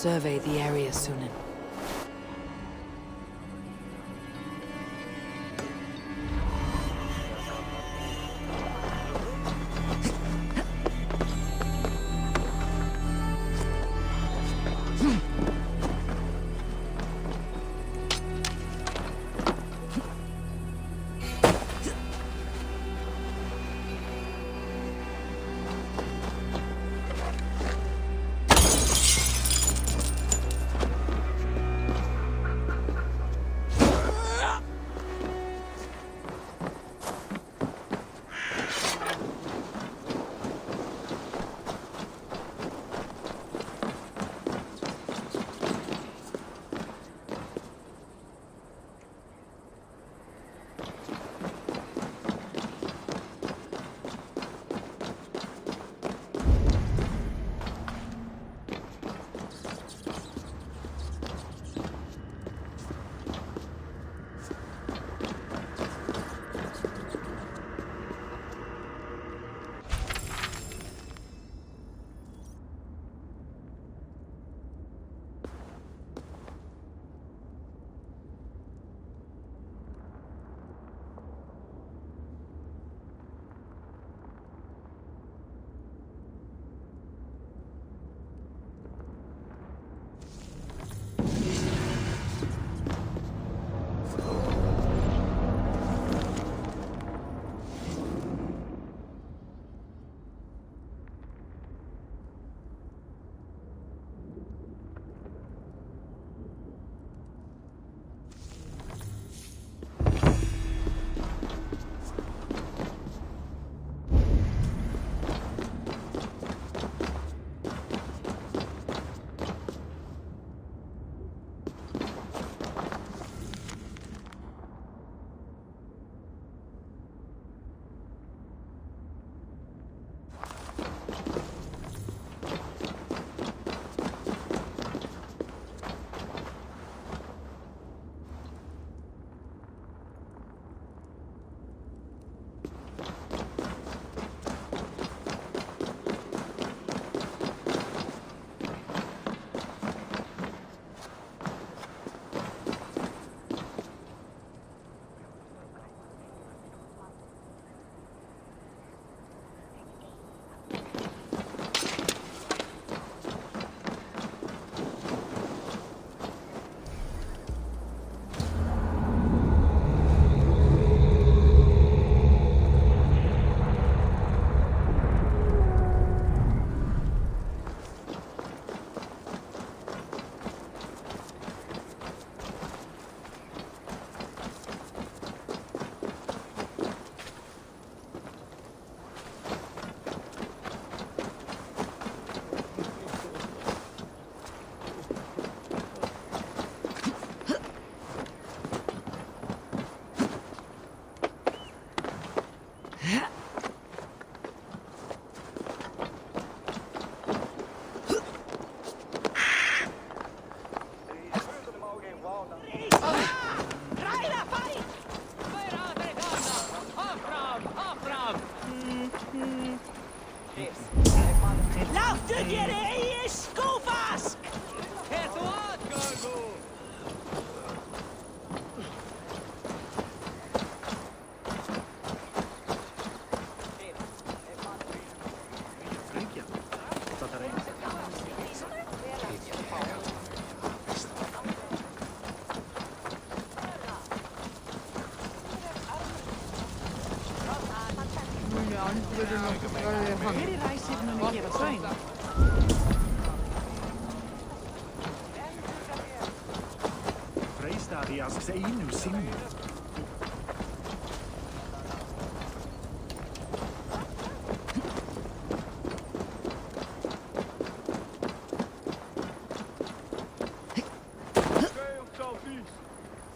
survey the area soon.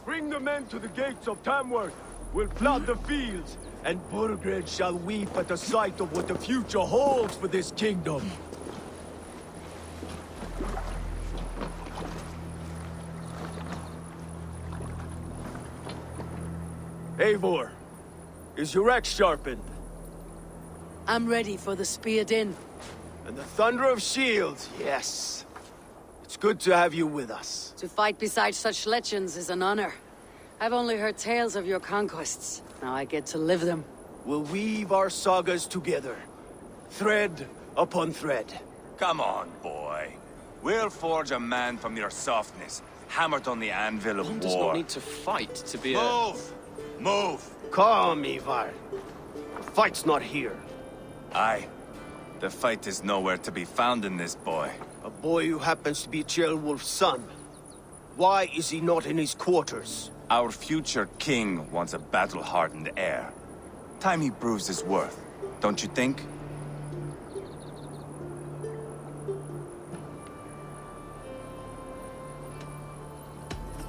Bring the men to the gates of Tamworth. We'll flood the fields, and Burgred shall weep at the sight of what the future holds for this kingdom. Eivor, is your axe sharpened? I'm ready for the speared in. And the thunder of shields, yes. It's good to have you with us. To fight beside such legends is an honor. I've only heard tales of your conquests. Now I get to live them. We'll weave our sagas together, thread upon thread. Come on, boy. We'll forge a man from your softness, hammered on the anvil of One war. does not need to fight to be Move! Move! Calm, Ivar. The fight's not here. Aye. The fight is nowhere to be found in this boy. A boy who happens to be Ceolwulf's son. Why is he not in his quarters? Our future king wants a battle-hardened heir. Time he proves his worth, don't you think?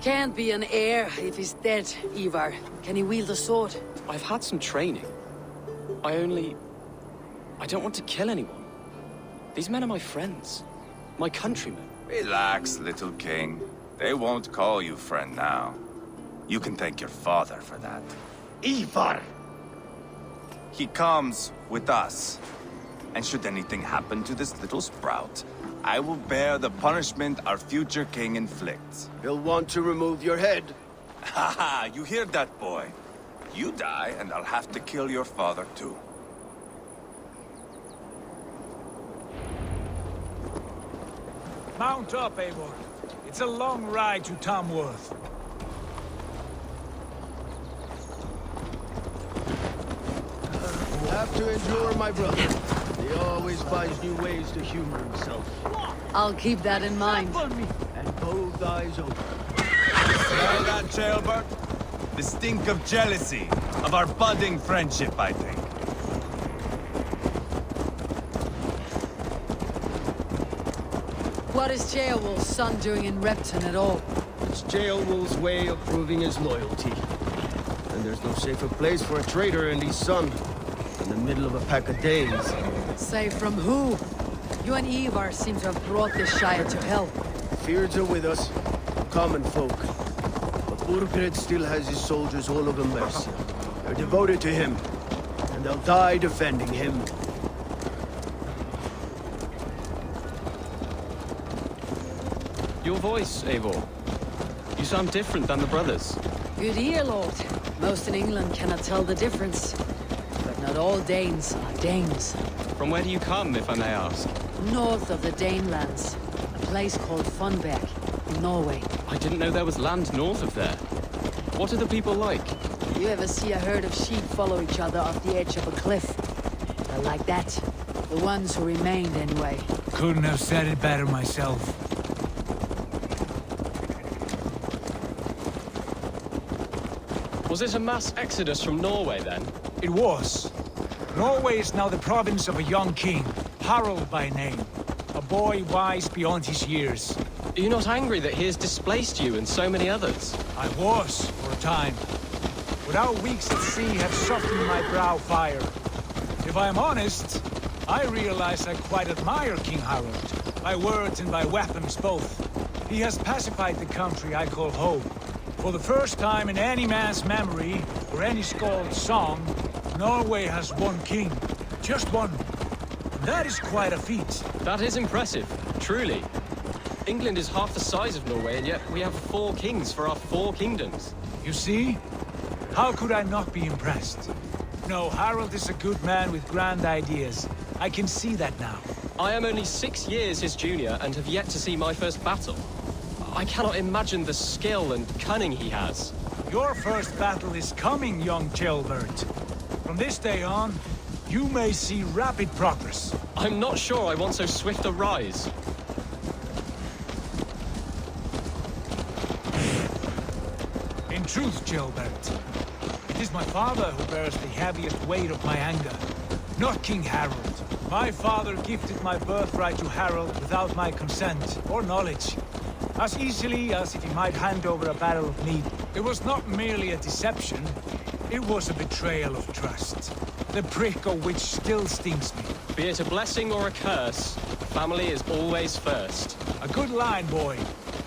Can't be an heir if he's dead, Ivar. Can he wield a sword? I've had some training. I don't want to kill anyone. These men are my friends. My countrymen. Relax, little king. They won't call you friend now. You can thank your father for that. Ivar! He comes with us. And should anything happen to this little sprout, I will bear the punishment our future king inflicts. He'll want to remove your head. Haha, you hear that, boy? You die, and I'll have to kill your father, too. Mount up, Eivor. It's a long ride to Tamworth. Have to endure, my brother. He always finds new ways to humor himself. I'll keep that in mind. And both eyes open. Smell that, Ceolbert? The stink of jealousy, of our budding friendship, I think. What is Ceolwulf's son doing in Repton at all? It's Ceolwulf's way of proving his loyalty. And there's no safer place for a traitor and his son in the middle of a pack of Danes. Say from who? You and Ivar seem to have brought this Shire to hell. Fears are with us, common folk. But Burgred still has his soldiers all over Mercia. They're devoted to him, and they'll die defending him. Your voice, Eivor. You sound different than the brothers. Good ear, Lord. Most in England cannot tell the difference. But not all Danes are Danes. From where do you come, if I may ask? North of the Danelands, a place called Funberg, in Norway. I didn't know there was land north of there. What are the people like? You ever see a herd of sheep follow each other off the edge of a cliff? They're like that. The ones who remained, anyway. Couldn't have said it better myself. Was it a mass exodus from Norway, then? It was. Norway is now the province of a young king, Harald by name. A boy wise beyond his years. Are you not angry that he has displaced you and so many others? I was, for a time. But our weeks at sea have softened my brow fire. If I am honest, I realize I quite admire King Harald. By words and by weapons both. He has pacified the country I call home. For the first time in any man's memory, or any skald's song, Norway has one king. Just one. And that is quite a feat. That is impressive, truly. England is half the size of Norway, and yet we have 4 kings for our 4 kingdoms. You see? How could I not be impressed? No, Harald is a good man with grand ideas. I can see that now. I am only 6 years his junior and have yet to see my first battle. I cannot imagine the skill and cunning he has. Your first battle is coming, young Ceolbert. From this day on, you may see rapid progress. I'm not sure I want so swift a rise. In truth, Ceolbert, it is my father who bears the heaviest weight of my anger, not King Harald. My father gifted my birthright to Harald without my consent or knowledge. As easily as if he might hand over a barrel of mead. It was not merely a deception, it was a betrayal of trust. The prick of which still stings me. Be it a blessing or a curse, family is always first. A good line, boy.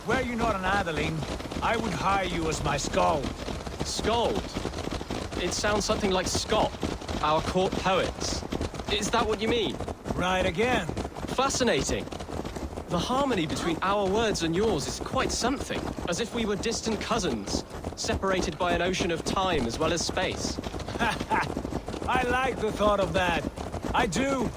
Were you not an atheling, I would hire you as my skald. Skald? It sounds something like Scott, our court poets. Is that what you mean? Right again. Fascinating. The harmony between our words and yours is quite something. As if we were distant cousins, separated by an ocean of time as well as space. I like the thought of that. I do.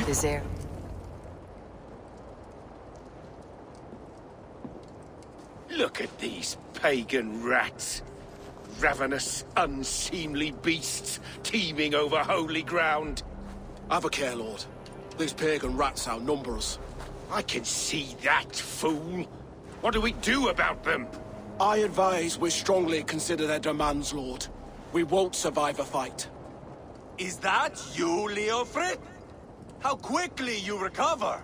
This air. Look at these pagan rats. Ravenous, unseemly beasts teeming over holy ground. Have a care, Lord. These pagan rats outnumber us. I can see that, fool. What do we do about them? I advise we strongly consider their demands, Lord. We won't survive a fight. Is that you, Leofrid? How quickly you recover!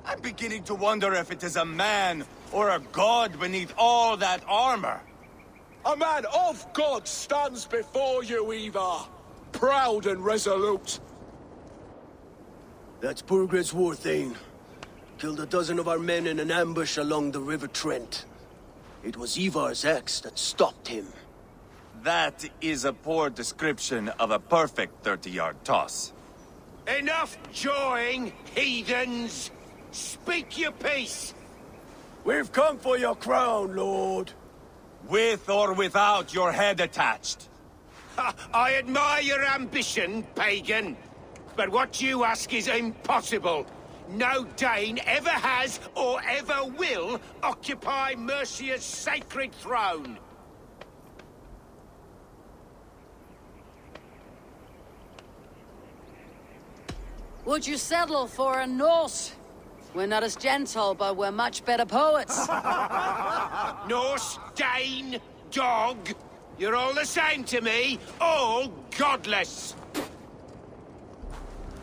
I'm beginning to wonder if it is a man or a god beneath all that armor. A man of God stands before you, Ivar. Proud and resolute. That's Burgred's war thane. Killed a dozen of our men in an ambush along the River Trent. It was Ivar's axe that stopped him. That is a poor description of a perfect 30-yard toss. Enough jawing, heathens! Speak your piece! We've come for your crown, Lord. With or without your head attached. Ha, I admire your ambition, pagan. But what you ask is impossible. No Dane ever has or ever will occupy Mercia's sacred throne. Would you settle for a Norse? We're not as gentle, but we're much better poets. Norse, Dane, dog. You're all the same to me. All godless.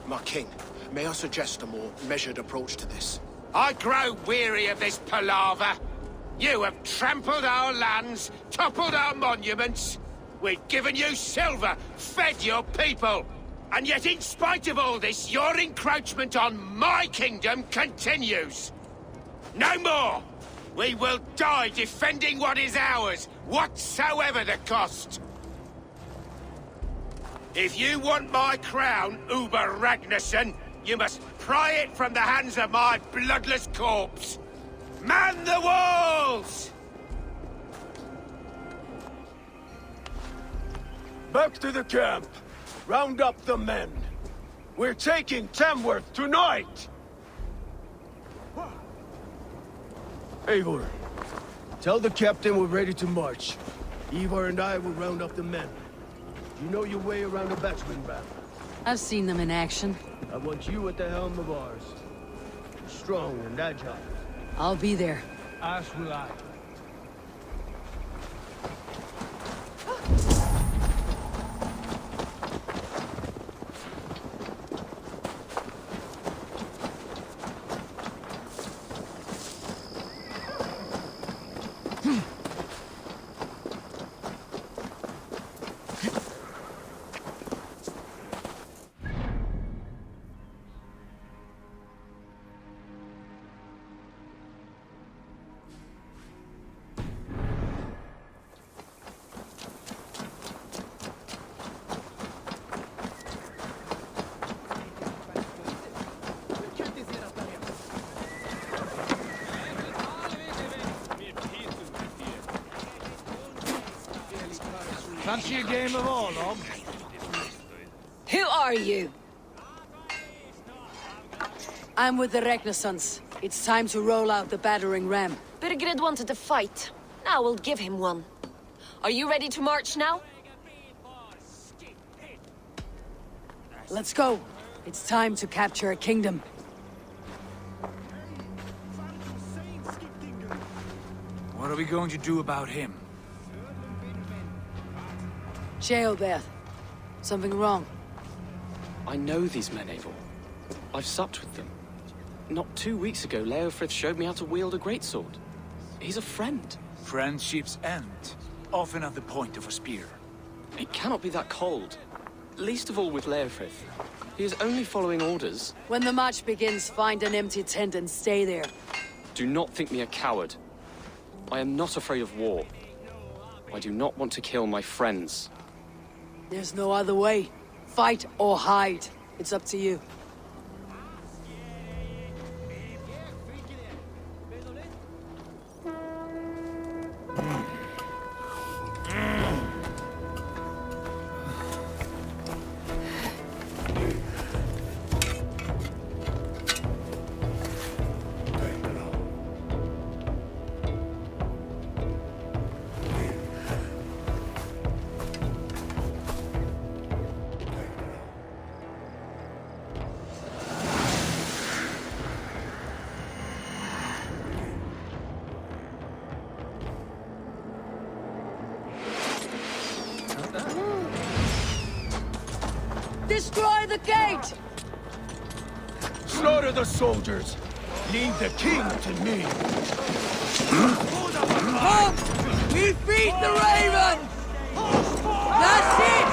My king, may I suggest a more measured approach to this? I grow weary of this palaver. You have trampled our lands, toppled our monuments. We've given you silver, fed your people. And yet, in spite of all this, your encroachment on my kingdom continues. No more! We will die defending what is ours, whatsoever the cost. If you want my crown, Uber Ragnarsson, you must pry it from the hands of my bloodless corpse. Man the walls! Back to the camp. Round up the men. We're taking Tamworth tonight! Eivor, tell the captain we're ready to march. Ivar and I will round up the men. You know your way around a batsman ramp. I've seen them in action. I want you at the helm of ours. Strong and agile. I'll be there. As will I. Fancy a game of Orlog? Who are you? I'm with the Renaissance. It's time to roll out the battering ram. Birgrid wanted to fight. Now we'll give him one. Are you ready to march now? Let's go. It's time to capture a kingdom. What are we going to do about him? Sheobeth. Something wrong? I know these men, Eivor. I've supped with them. Not 2 weeks ago, Leofrith showed me how to wield a greatsword. He's a friend. Friendships end, often at the point of a spear. It cannot be that cold. Least of all with Leofrith. He is only following orders. When the march begins, find an empty tent and stay there. Do not think me a coward. I am not afraid of war. I do not want to kill my friends. There's no other way. Fight or hide. It's up to you. Destroy the gate! Slaughter the soldiers! Leave the king to me! Come! We beat the Raven! That's it!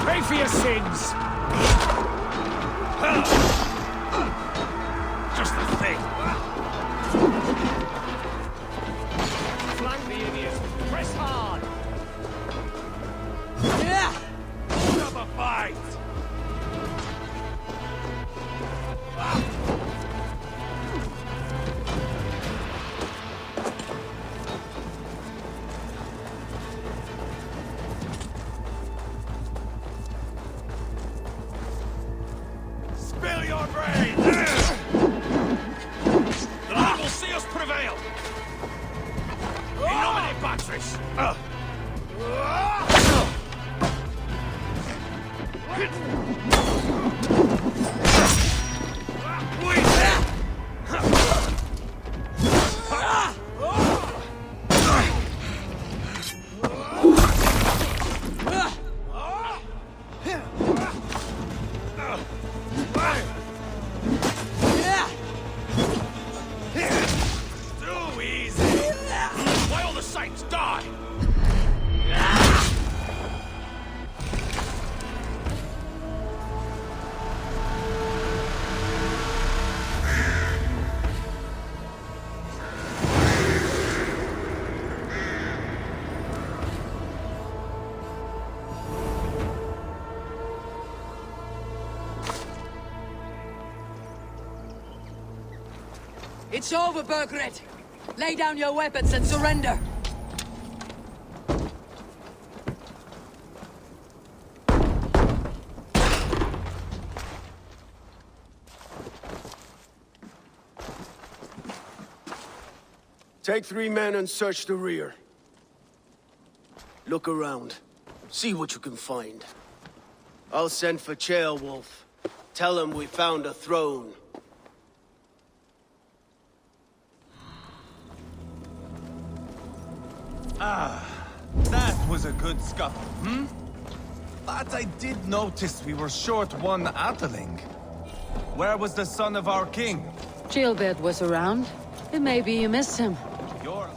Pay for your sins! Just the thing. Flank the idiots. Press hard. Have a fight. Spill your brains! The Lord will see us prevail! In nomine Patris! Too easy! Why all the saints die? It's over, Burgred. Lay down your weapons and surrender. Take 3 men and search the rear. Look around. See what you can find. I'll send for Ceolwulf. Tell him we found a throne. That was a good scuffle, hmm? But I did notice we were short one Atheling. Where was the son of our king? Gilbert was around. It may be you missed him. Your...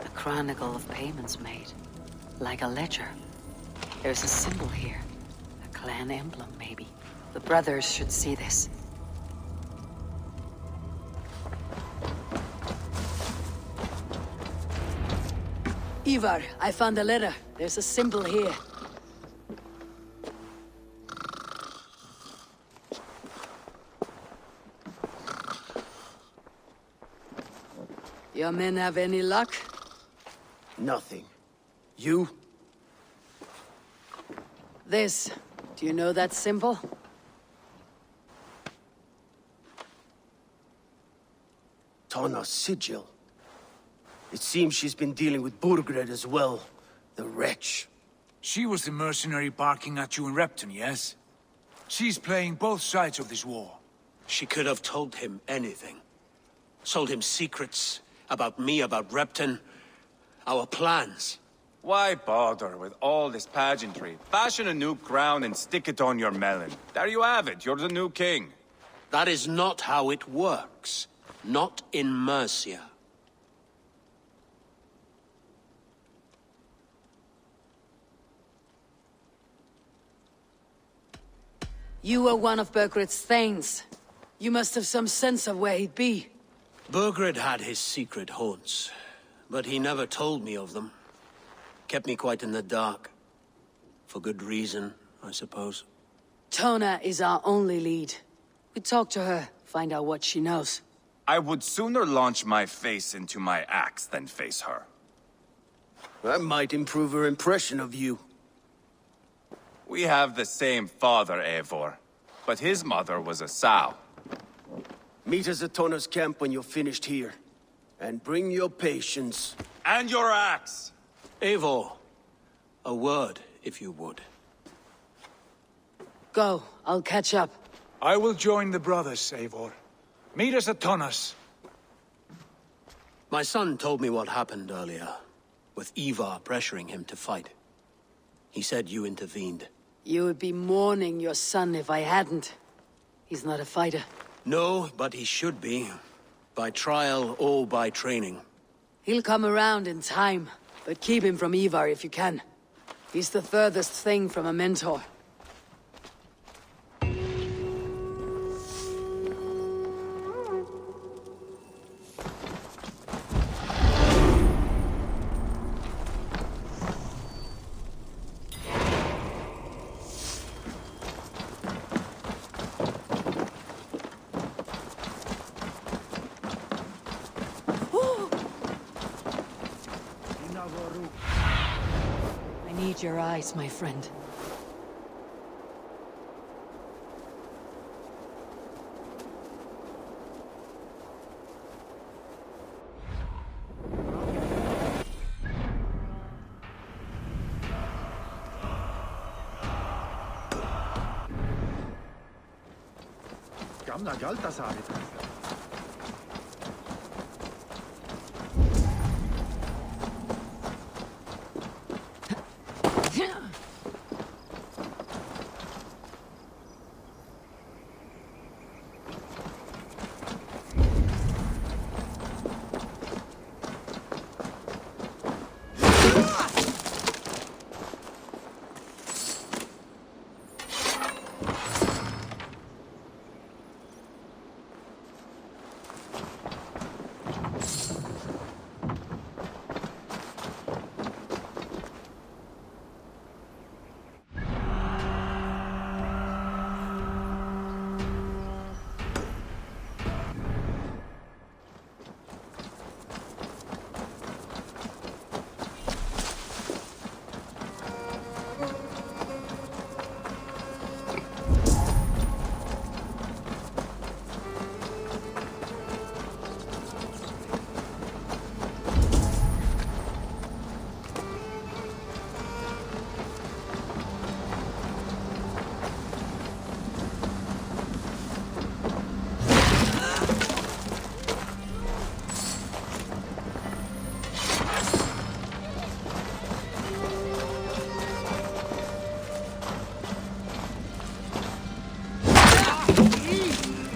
A chronicle of payments made. Like a ledger. There's a symbol here. A clan emblem, maybe. The brothers should see this. Ivar, I found a letter. There's a symbol here. Your men have any luck? Nothing. You? This. Do you know that symbol? Tana's sigil. It seems she's been dealing with Burgred as well. The wretch. She was the mercenary barking at you in Repton, yes? She's playing both sides of this war. She could have told him anything. Sold him secrets about me, about Repton, our plans. Why bother with all this pageantry? Fashion a new crown and stick it on your melon. There you have it, you're the new king. That is not how it works. Not in Mercia. You were one of Burgred's thanes. You must have some sense of where he'd be. Burgred had his secret haunts, but he never told me of them. Kept me quite in the dark. For good reason, I suppose. Tona is our only lead. We talk to her, find out what she knows. I would sooner launch my face into my axe than face her. That might improve her impression of you. We have the same father, Eivor, but his mother was a sow. Meet us at Tona's camp when you're finished here. And bring your patience. And your axe! Eivor, a word, if you would. Go, I'll catch up. I will join the brothers, Eivor. Meet us at Tonnas. My son told me what happened earlier, with Ivar pressuring him to fight. He said you intervened. You would be mourning your son if I hadn't. He's not a fighter. No, but he should be. By trial or by training. He'll come around in time, but keep him from Ivar if you can. He's the furthest thing from a mentor. I need your eyes, my friend. Gamla Galtasar.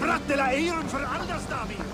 Brattela Ehren för andras David!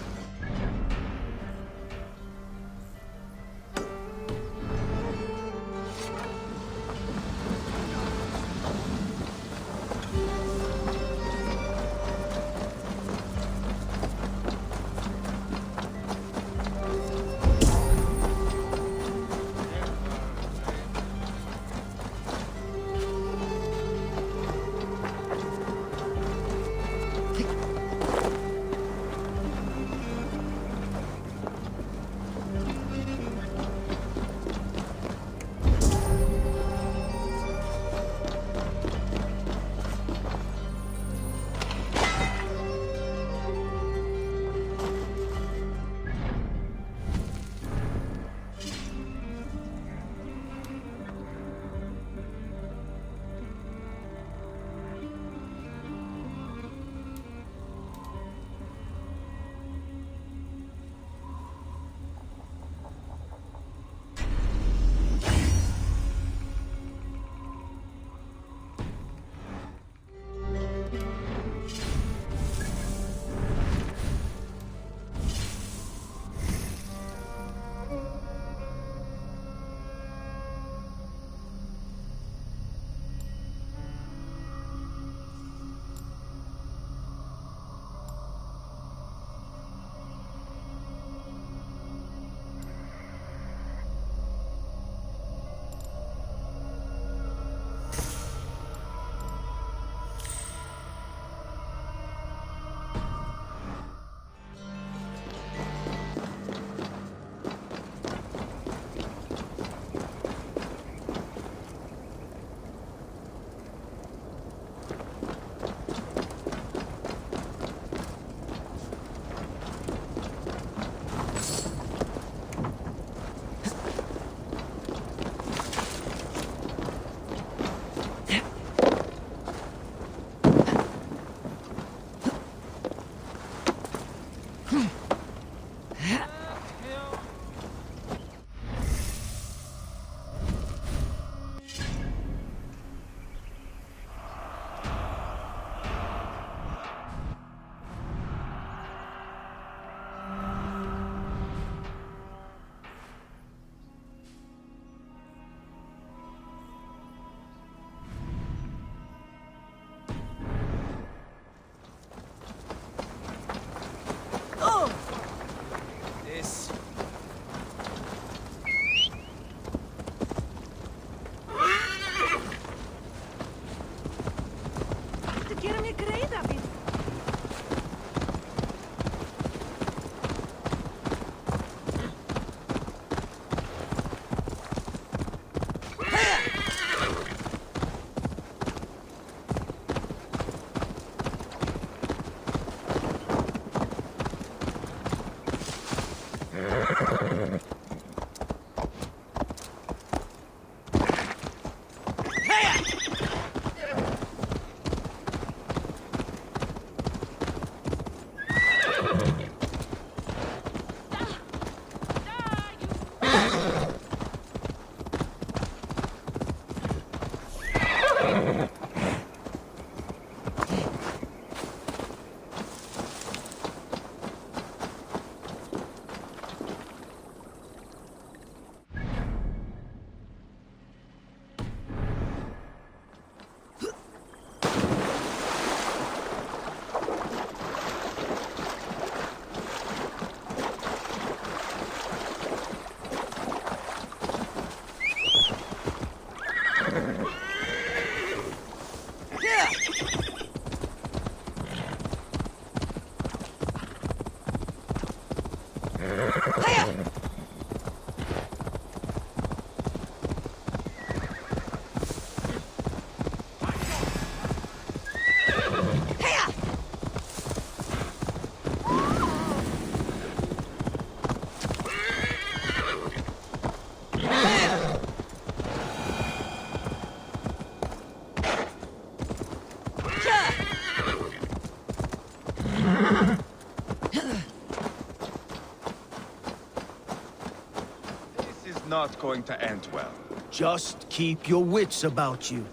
This is not going to end well. Just keep your wits about you.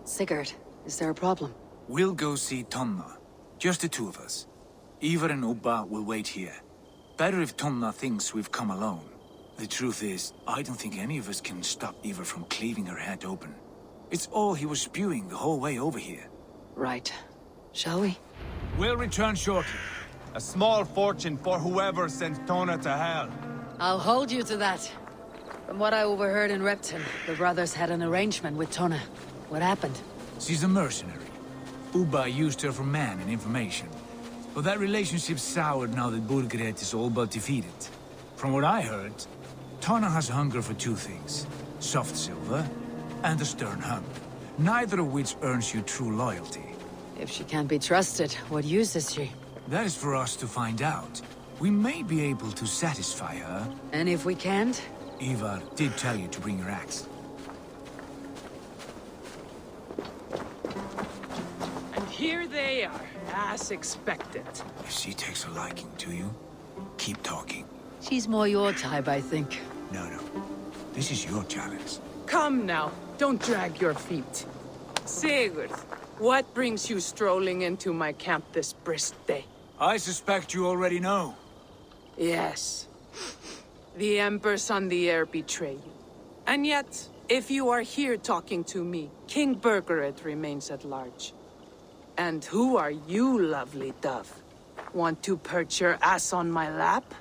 Sigurd, is there a problem? We'll go see Tonna. Just the two of us. Ivar and Ubba will wait here. Better if Tonna thinks we've come alone. The truth is, I don't think any of us can stop Ivar from cleaving her head open. It's all he was spewing the whole way over here. Right. Shall we? We'll return shortly. A small fortune for whoever sent Tona to hell. I'll hold you to that. From what I overheard in Repton, the brothers had an arrangement with Tonna. What happened? She's a mercenary. Ubba used her for man and information. But that relationship soured now that Burgred is all but defeated. From what I heard, Tonna has hunger for two things. Soft silver and a stern hump. Neither of which earns you true loyalty. If she can't be trusted, what use is she? That is for us to find out. We may be able to satisfy her. And if we can't? Ivar did tell you to bring your axe. And here they are, as expected. If she takes a liking to you, keep talking. She's more your type, I think. No. This is your challenge. Come now, don't drag your feet. Sigurd, what brings you strolling into my camp this brisk day? I suspect you already know. Yes. The Embers on the air betray you. And yet, if you are here talking to me, King Burgred remains at large. And who are you, lovely dove? Want to perch your ass on my lap?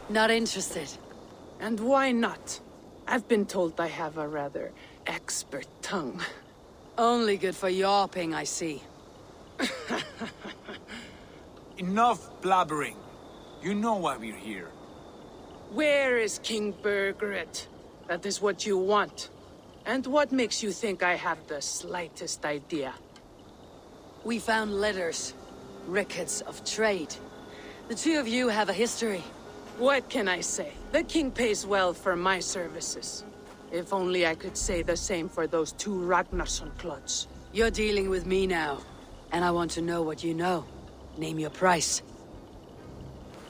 Not interested. And why not? I've been told I have a rather expert tongue. Only good for yawping, I see. Enough blabbering. You know why we're here. Where is King Burgred? That is what you want. And what makes you think I have the slightest idea? We found letters. Records of trade. The two of you have a history. What can I say? The king pays well for my services. If only I could say the same for those two Ragnarsson clods. You're dealing with me now. And I want to know what you know. Name your price.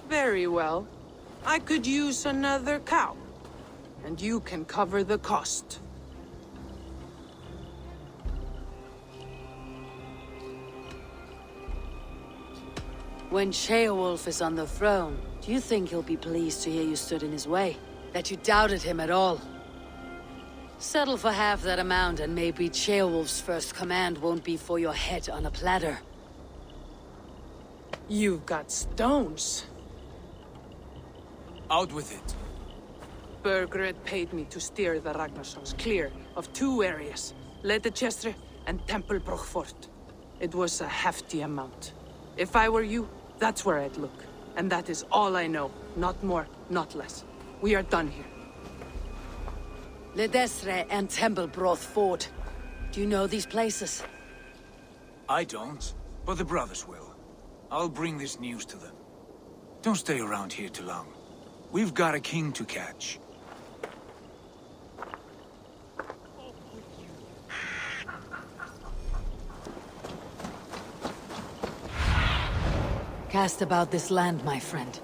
Very well. I could use another cow. And you can cover the cost. When Ceolwulf is on the throne, do you think he'll be pleased to hear you stood in his way? That you doubted him at all? Settle for half that amount and maybe Ceolwulf's first command won't be for your head on a platter. You've got stones. Out with it. Burgred paid me to steer the Ragnarssons clear of two areas, Ledechestre and Temple Brochfort. It was a hefty amount. If I were you, that's where I'd look. And that is all I know. Not more, not less. We are done here. Ledestre and Templebroth Fort. Do you know these places? I don't, but the brothers will. I'll bring this news to them. Don't stay around here too long. We've got a king to catch. Cast about this land, my friend.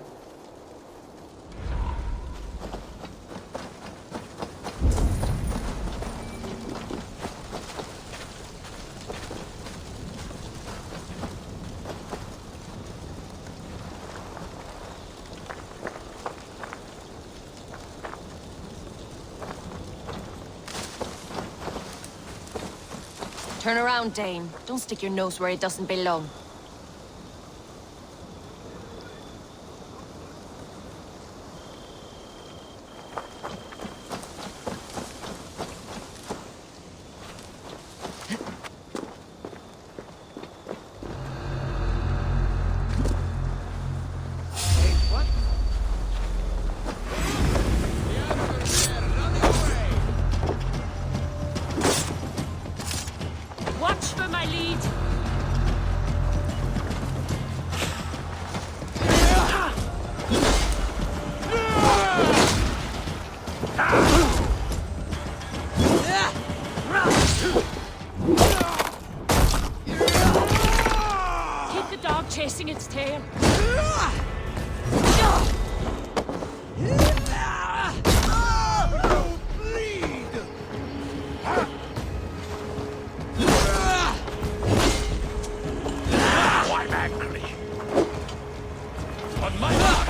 Turn around, Dane. Don't stick your nose where it doesn't belong. Watch for my lead. Keep the dog chasing its tail. I'm angry. On my mark!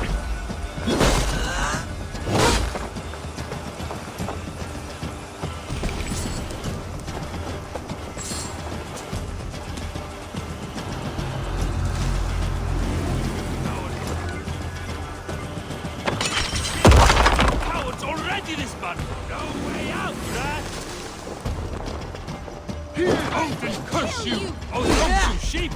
Cowards already this month! No way out, rat! Odin curse you! Oh, lonesome sheep!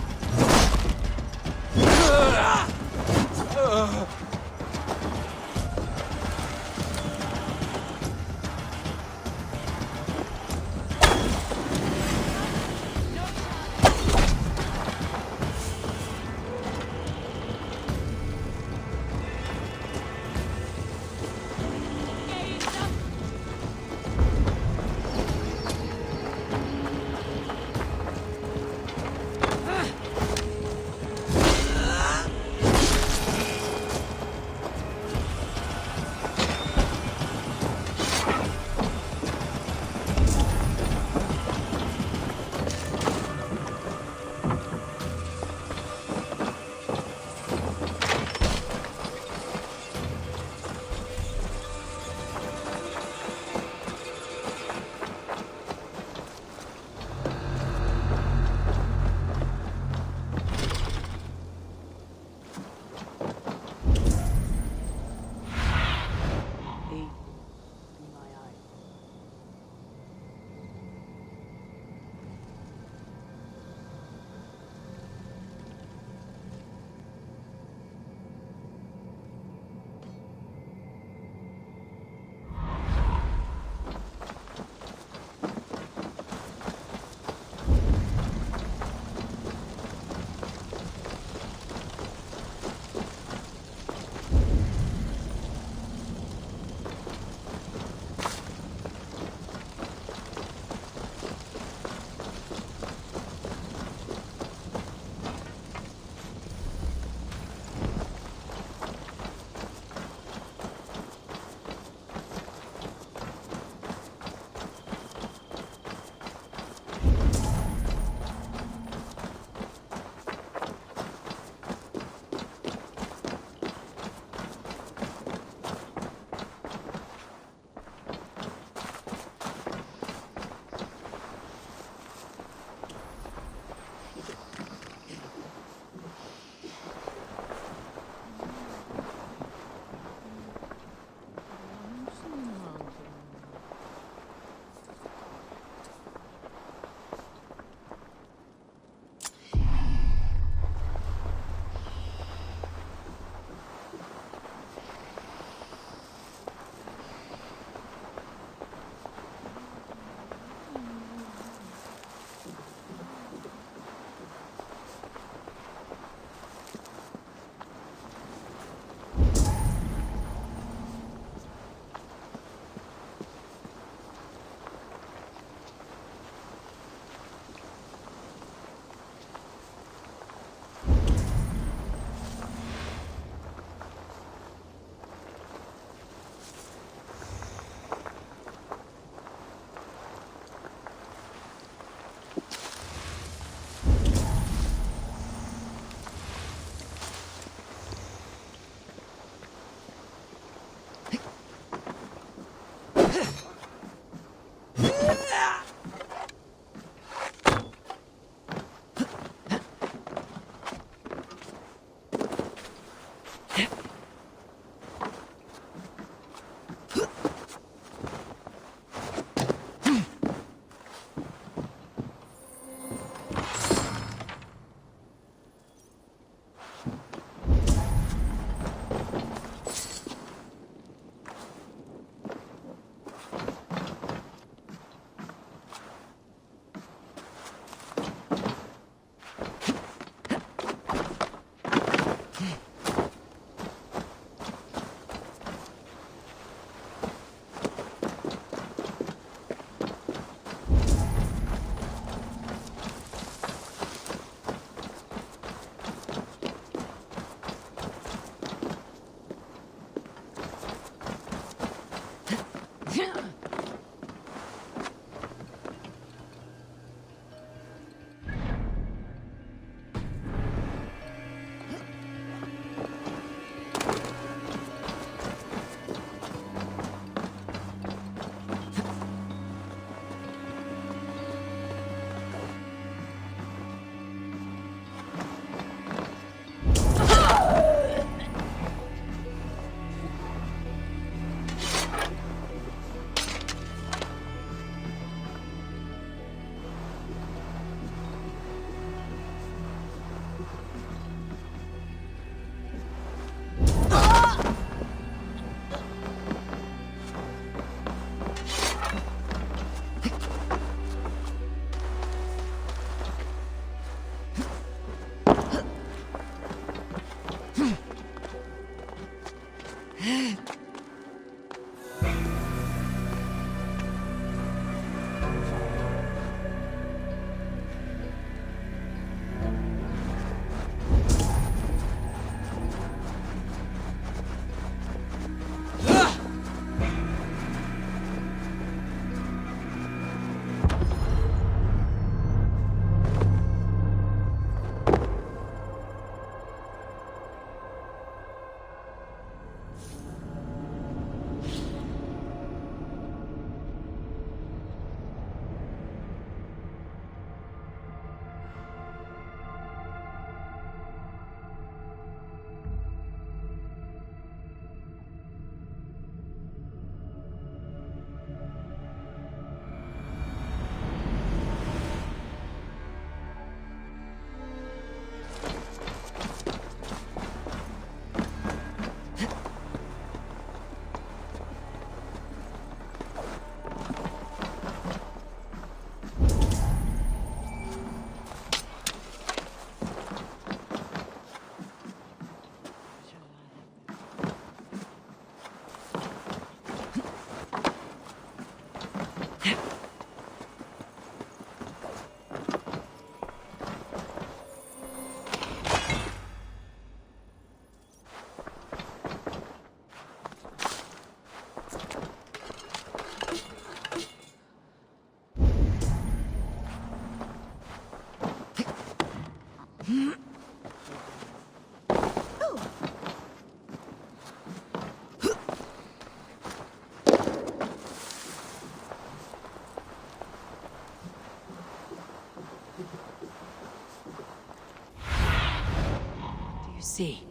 See.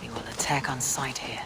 We will attack on sight here.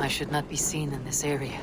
I should not be seen in this area.